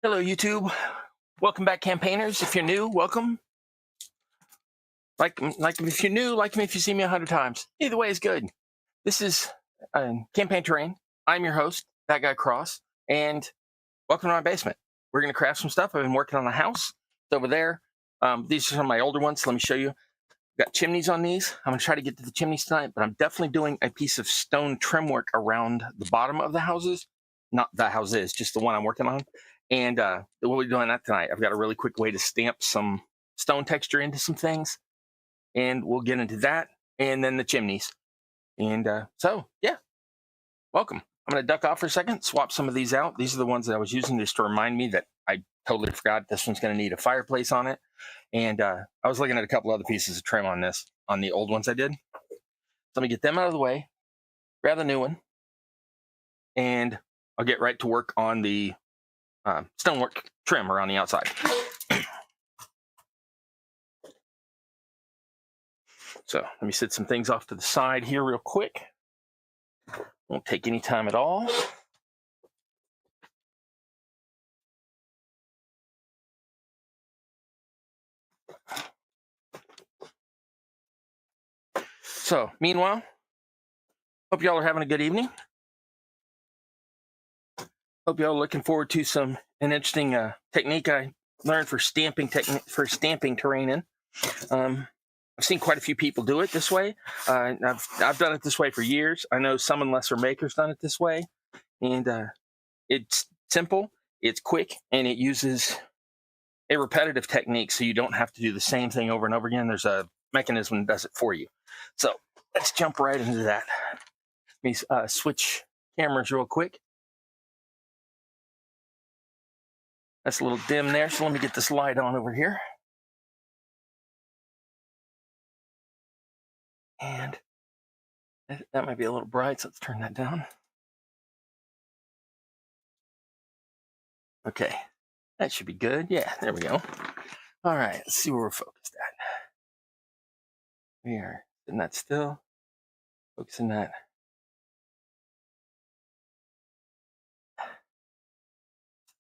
Hello, YouTube. Welcome back, campaigners. If you're new, welcome. Like if you're new, like me if you see me 100 times. Either way is good. This is Campaign Terrain. I'm your host, That Guy Cross, and welcome to my basement. We're going to craft some stuff. I've been working on the house. It's over there. These are some of my older ones. Let me show you. Got chimneys on these. I'm going to try to get to the chimneys tonight, but I'm definitely doing a piece of stone trim work around the bottom of the houses. Not the houses, just the one I'm working on. And we'll be doing that tonight. I've got a really quick way to stamp some stone texture into some things. And we'll get into that. And then the chimneys. And so, yeah, welcome. I'm going to duck off for a second, swap some of these out. These are the ones that I was using just to remind me that I totally forgot this one's going to need a fireplace on it. And I was looking at a couple other pieces of trim on this, on the old ones I did. So let me get them out of the way, grab the new one, and I'll get right to work on the stonework trim around the outside. So let me set some things off to the side here real quick. Won't take any time at all. So meanwhile, hope y'all are having a good evening. Hope y'all are looking forward to an interesting technique I learned for stamping terrain in. I've seen quite a few people do it this way. I've done it this way for years. I know some and lesser makers done it this way, and it's simple, it's quick, and it uses a repetitive technique, so you don't have to do the same thing over and over again. There's a mechanism that does it for you. So let's jump right into that. Let me switch cameras real quick. That's a little dim there, so let me get this light on over here. And that might be a little bright, so let's turn that down. Okay, that should be good. Yeah, there we go. All right, let's see where we're focused at. We are sitting that still, focusing that.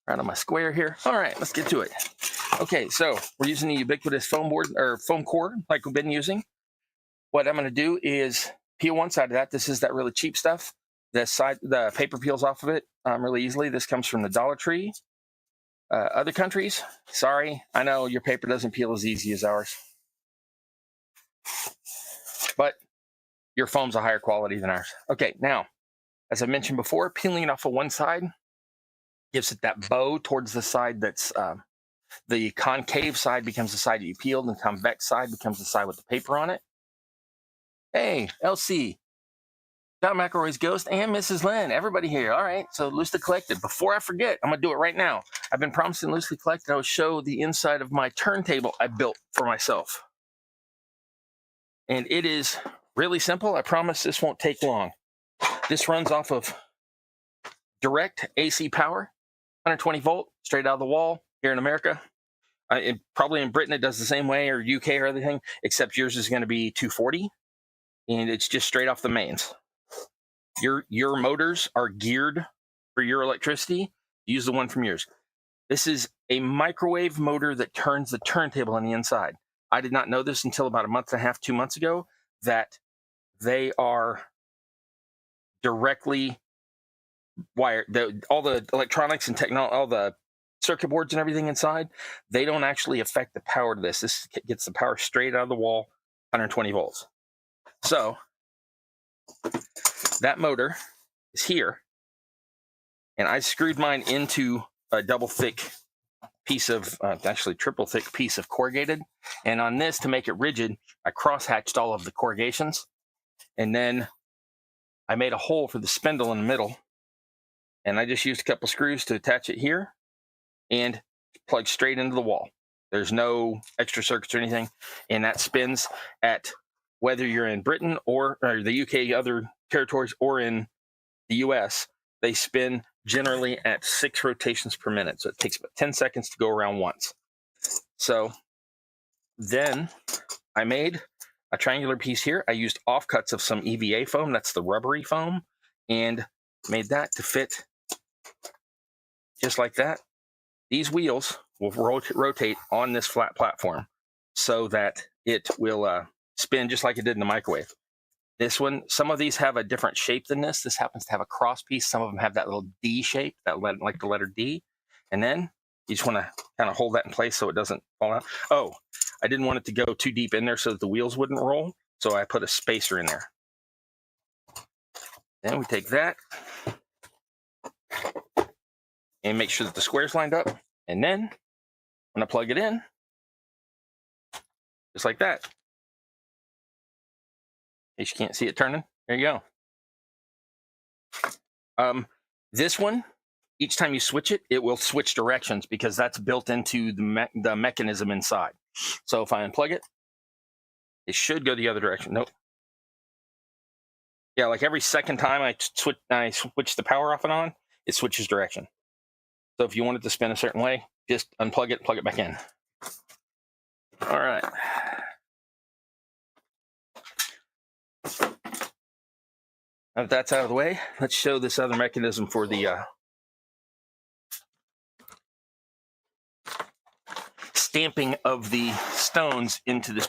Right on my square here. All right, let's get to it. Okay, so we're using the ubiquitous foam board or foam core like we've been using. What I'm going to do is peel one side of that. This is that really cheap stuff. The paper peels off of it really easily. This comes from the Dollar Tree. Other countries, sorry, I know your paper doesn't peel as easy as ours, but your foam's a higher quality than ours. Okay, now, as I mentioned before, peeling it off of one side gives it that bow towards the side that's the concave side becomes the side that you peeled, and the convex side becomes the side with the paper on it. Hey, LC, John McElroy's Ghost, and Mrs. Lynn, everybody here. All right, so Loosely Collected. Before I forget, I'm going to do it right now. I've been promising Loosely Collected I would show the inside of my turntable I built for myself. And it is really simple. I promise this won't take long. This runs off of direct AC power, 120 volt, straight out of the wall here in America. Probably in Britain it does the same way, or UK or everything, except yours is going to be 240, and it's just straight off the mains. Your motors are geared for your electricity. Use the one from yours. This is a microwave motor that turns the turntable on the inside. I did not know this until about a month and a half, 2 months ago, that they are directly wired. All the electronics and technology, all the circuit boards and everything inside, they don't actually affect the power to this. This gets the power straight out of the wall, 120 volts. So that motor is here, and I screwed mine into a double thick piece of, actually triple thick piece of corrugated. And on this, to make it rigid, I cross-hatched all of the corrugations. And then I made a hole for the spindle in the middle. And I just used a couple screws to attach it here and plug straight into the wall. There's no extra circuits or anything. And that spins at, whether you're in Britain or the UK, other territories, or in the US, they spin generally at 6 rotations per minute. So it takes about 10 seconds to go around once. So then I made a triangular piece here. I used offcuts of some EVA foam. That's the rubbery foam. And made that to fit just like that these wheels will rotate on this flat platform so that it will spin just like it did in the microwave. This one, some of these have a different shape than this. This happens to have a cross piece. Some of them have that little D shape, like the letter D. And then you just want to kind of hold that in place so it doesn't fall out. Oh, I didn't want it to go too deep in there so that the wheels wouldn't roll. So I put a spacer in there. Then we take that and make sure that the square's lined up. And then I'm going to plug it in just like that. In case you can't see it turning, there you go. This one, each time you switch it, it will switch directions because that's built into the mechanism inside. So if I unplug it, it should go the other direction. Nope. Yeah, like every second time I switch the power off and on, it switches direction. So if you want it to spin a certain way, just unplug it, plug it back in. All right. Now that that's out of the way, let's show this other mechanism for the stamping of the stones into this.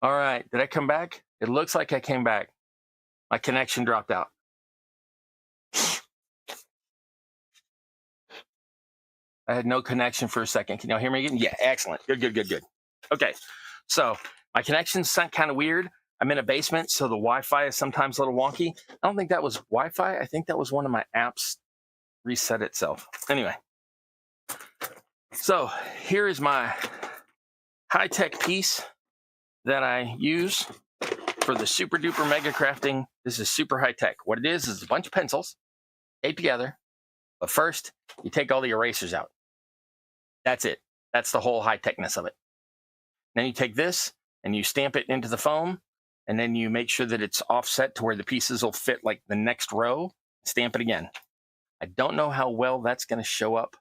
All right, did I come back? It looks like I came back. My connection dropped out. I had no connection for a second. Can y'all hear me again? Yeah, excellent. Good. Okay, so my connection's kind of weird. I'm in a basement, so the Wi-Fi is sometimes a little wonky. I don't think that was Wi-Fi. I think that was one of my apps reset itself. Anyway, so here is my high-tech piece that I use for the super duper mega crafting. This is super high-tech. What it is a bunch of pencils taped together. But first, you take all the erasers out. That's it. That's the whole high-techness of it. Then you take this and you stamp it into the foam, and then you make sure that it's offset to where the pieces will fit like the next row. Stamp it again. I don't know how well that's going to show up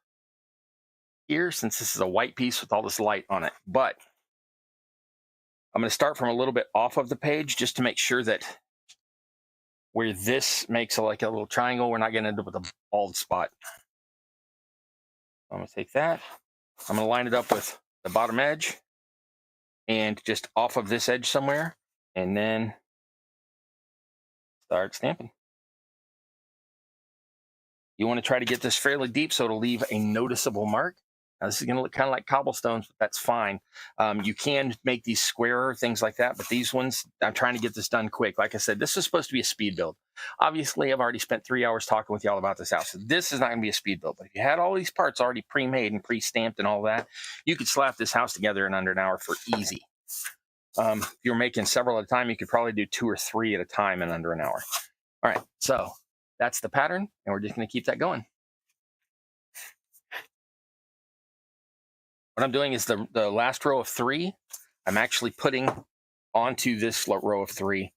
here since this is a white piece with all this light on it, but I'm going to start from a little bit off of the page just to make sure that where this makes like a little triangle, we're not going to end up with a bald spot. I'm going to take that. I'm going to line it up with the bottom edge and just off of this edge somewhere, and then start stamping. You want to try to get this fairly deep so it'll leave a noticeable mark. Now, this is going to look kind of like cobblestones, but that's fine. You can make these squarer, things like that, but these ones, I'm trying to get this done quick. Like I said, this is supposed to be a speed build. Obviously, I've already spent 3 hours talking with y'all about this house. So this is not going to be a speed build, but if you had all these parts already pre-made and pre-stamped and all that, you could slap this house together in under an hour for easy. If you're making several at a time, you could probably do 2 or 3 at a time in under an hour. All right, so that's the pattern, and we're just going to keep that going. What I'm doing is the last row of 3, I'm actually putting onto this row of 3,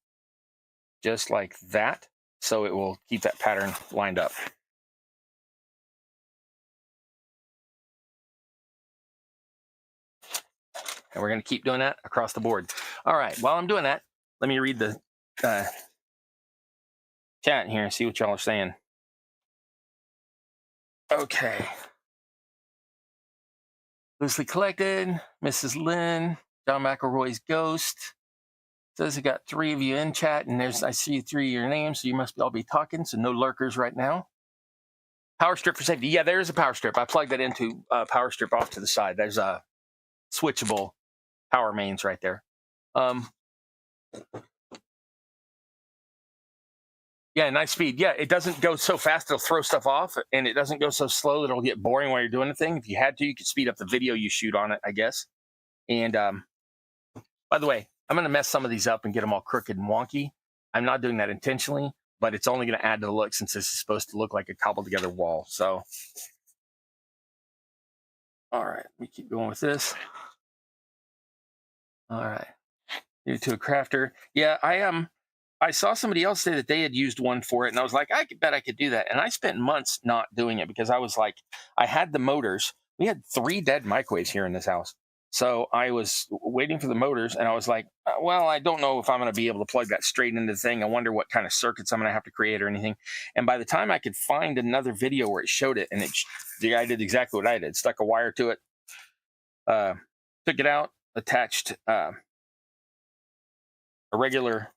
just like that, so it will keep that pattern lined up. And we're going to keep doing that across the board. All right, while I'm doing that, let me read the chat here and see what y'all are saying. Okay. Loosely Collected, Mrs. Lynn, John McElroy's Ghost. Says he got 3 of you in chat, and I see 3 of your names, so you must all be talking, so no lurkers right now. Power strip for safety. Yeah, there is a power strip. I plugged that into power strip off to the side. There's a switchable power mains right there. Yeah, nice speed. Yeah, it doesn't go so fast it'll throw stuff off, and it doesn't go so slow that it'll get boring while you're doing the thing. If you had to, you could speed up the video you shoot on it, I guess. And by the way, I'm going to mess some of these up and get them all crooked and wonky. I'm not doing that intentionally, but it's only going to add to the look since this is supposed to look like a cobbled together wall. So, all right, let me keep going with this. All right, new to a crafter. Yeah, I saw somebody else say that they had used one for it, and I was like, I bet I could do that. And I spent months not doing it because I was like, I had the motors. We had 3 dead microwaves here in this house. So I was waiting for the motors, and I was like, well, I don't know if I'm going to be able to plug that straight into the thing. I wonder what kind of circuits I'm going to have to create or anything. And by the time I could find another video where it showed it, and the guy did exactly what I did, stuck a wire to it, took it out, attached a regular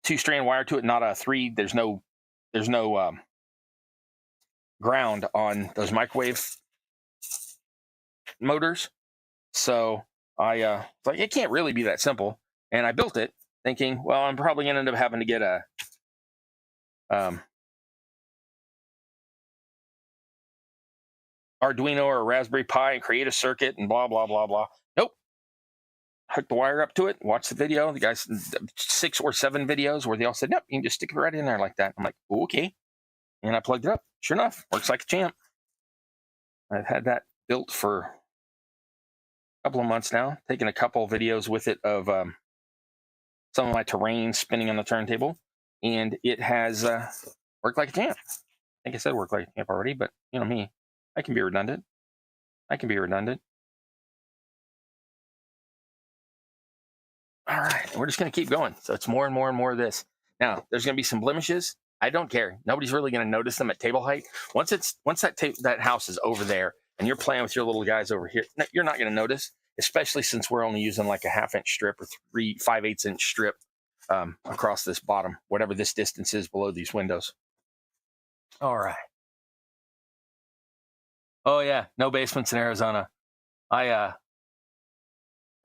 2-strand wire to it, not a 3. There's no ground on those microwave motors. So I was like, it can't really be that simple. And I built it thinking, well, I'm probably going to end up having to get a Arduino or a Raspberry Pi and create a circuit and blah, blah, blah, blah. Nope. Hooked the wire up to it, watched the video. The guys, 6 or 7 videos where they all said, nope, you can just stick it right in there like that. I'm like, okay. And I plugged it up. Sure enough, works like a champ. I've had that built for a couple of months now, taking a couple of videos with it of some of my terrain spinning on the turntable, and it has worked like a champ. I think I said work like a champ already, but you know me, I can be redundant. All right, we're just going to keep going. So it's more and more and more of this. Now, there's going to be some blemishes. I don't care. Nobody's really going to notice them at table height. Once that house is over there and you're playing with your little guys over here, you're not going to notice, especially since we're only using like a 1/2-inch strip or 5/8-inch strip across this bottom, whatever this distance is below these windows. All right. Oh yeah, no basements in Arizona.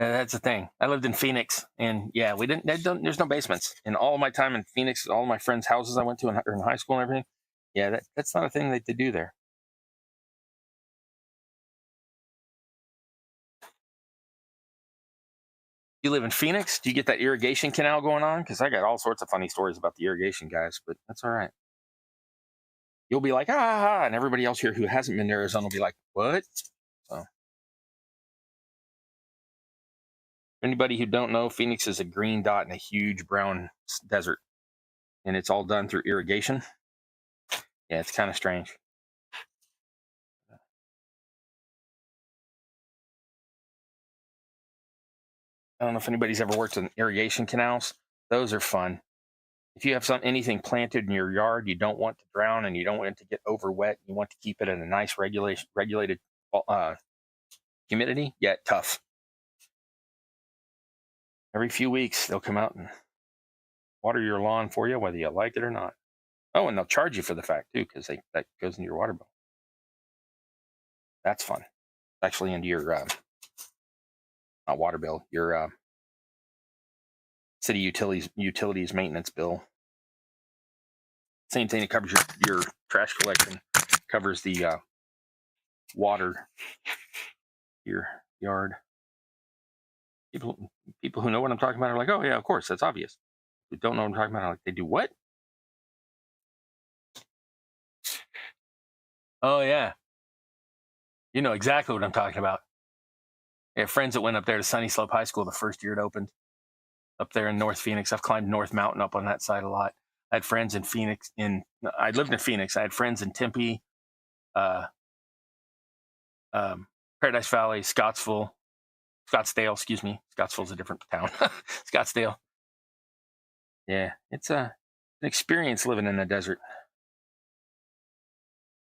That's the thing. I lived in Phoenix, and yeah, there's no basements. In all of my time in Phoenix, all my friends' houses I went to in high school and everything, yeah, that's not a thing that they do there. You live in Phoenix? Do you get that irrigation canal going on? Because I got all sorts of funny stories about the irrigation guys, but that's all right. You'll be like, ah, and everybody else here who hasn't been to Arizona will be like, what? So, anybody who don't know, Phoenix is a green dot in a huge brown desert, and it's all done through irrigation. Yeah, it's kind of strange. I don't know if anybody's ever worked on irrigation canals. Those are fun. If you have anything planted in your yard you don't want to drown and you don't want it to get over wet, you want to keep it at a nice regulated humidity, yeah, tough. Every few weeks they'll come out and water your lawn for you, whether you like it or not. Oh, and they'll charge you for the fact too, because that goes into your water bill. That's fun. Actually, into your not water bill, your city utilities maintenance bill. Same thing. It covers your trash collection, covers the water, your yard. People who know what I'm talking about are like, oh yeah, of course, that's obvious. Who don't know what I'm talking about are like, they do what? Oh yeah, you know exactly what I'm talking about. I have friends that went up there to Sunny Slope High School the first year it opened, up there in North Phoenix. I've climbed North Mountain up on that side a lot. I had friends in Phoenix. I lived in Phoenix. I had friends in Tempe, Paradise Valley, Scottsdale. Excuse me. Scottsville's a different town. Scottsdale. Yeah, it's an experience living in the desert.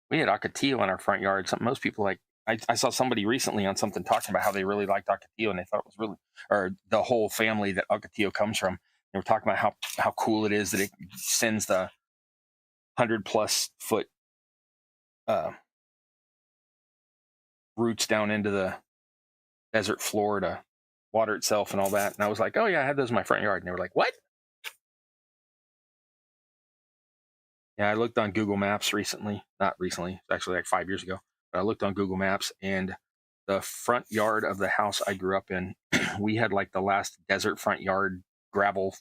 We had Ocotillo in our front yard. Something most people like. I saw somebody recently on something talking about how they really liked Ocotillo and they thought it was really, or the whole family that Ocotillo comes from. They were talking about how cool it is that it sends the 100+ foot roots down into the desert floor to water itself and all that. And I was like, oh yeah, I had those in my front yard. And they were like, what? Yeah, I looked on Google Maps recently. Not recently, it's actually like 5 years ago. But I looked on Google Maps, and the front yard of the house I grew up in, we had like the last desert front yard gravel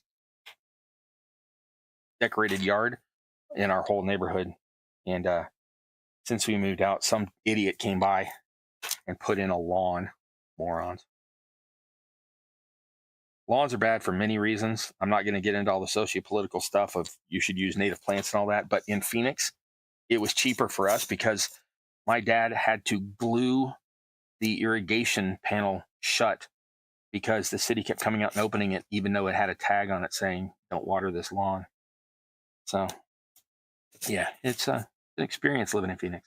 decorated yard in our whole neighborhood. And since we moved out, some idiot came by and put in a lawn. Morons. Lawns are bad for many reasons. I'm not going to get into all the socio-political stuff of you should use native plants and all that. But in Phoenix, it was cheaper for us because my dad had to glue the irrigation panel shut because the city kept coming out and opening it, even though it had a tag on it saying, "Don't water this lawn." So, yeah, it's an experience living in Phoenix,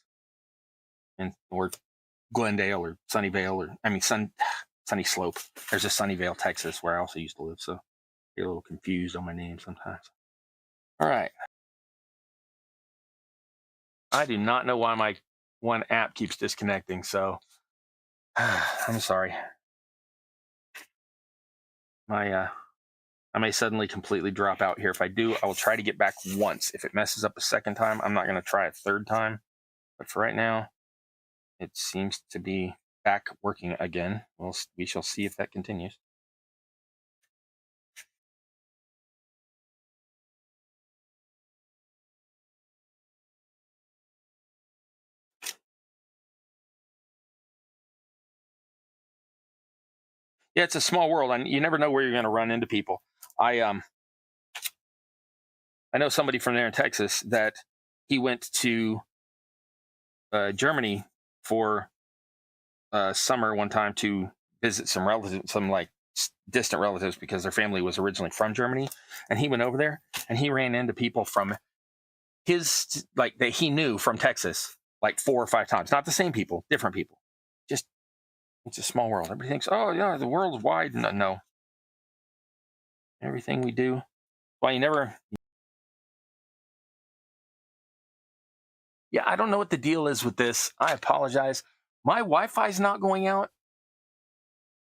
or Glendale, or Sunnyvale, or Sunny Slope. There's a Sunnyvale, Texas, where I also used to live, so I get a little confused on my name sometimes. All right. I do not know why my one app keeps disconnecting, so I'm sorry. I may suddenly completely drop out here. If I do, I will try to get back once. If it messes up a second time, I'm not going to try a third time. But for right now, it seems to be back working again. We shall see if that continues. Yeah, it's a small world, and you never know where you're going to run into people. I know somebody from there in Texas that he went to Germany for summer one time to visit some relatives, some like distant relatives, because their family was originally from Germany. And he went over there and he ran into people from his, like, that he knew from Texas, like 4 or 5 times. Not the same people, different people. Just, it's a small world. Everybody thinks, oh yeah, the world is wide. No. Everything we do, well, you never. Yeah, I don't know what the deal is with this. I apologize. My Wi-Fi is not going out.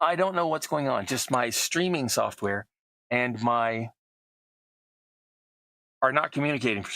I don't know what's going on. Just my streaming software and my are not communicating for some